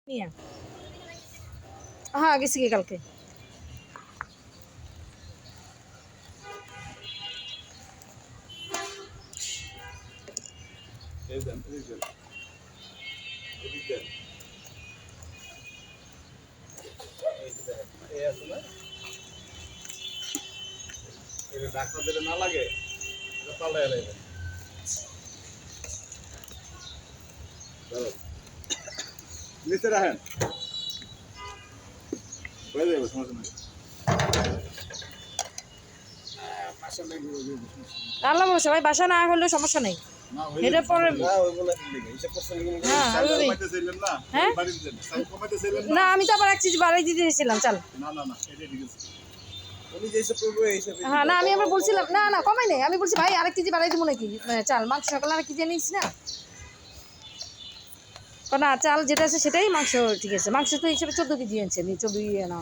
নিয়ে হ্যাঁ গেছি কি কালকে ডাক্তার দিলে না লাগে পাল্টায় লাগবে নিচে রাখেন হয়ে যাবে সমস্যা নাই আল্লাহ ভরসা ভাই বাসা না হলেও সমস্যা নেই এটা পরে হ্যাঁ না আমি তো আবার এক চিজ বাড়াই দিতে চেয়েছিলাম চাল হ্যাঁ না আমি আবার বলছিলাম না না কমাই নেই আমি বলছি ভাই আরেক কেজি বাড়াই দেবো নাকি চাল মাংস সকালে আরেক কেজি নিয়েছি না না চাল যেটা আছে সেটাই মাংস ঠিক আছে মাংস তো হিসেবে 14 কেজি আনছে 14 আনা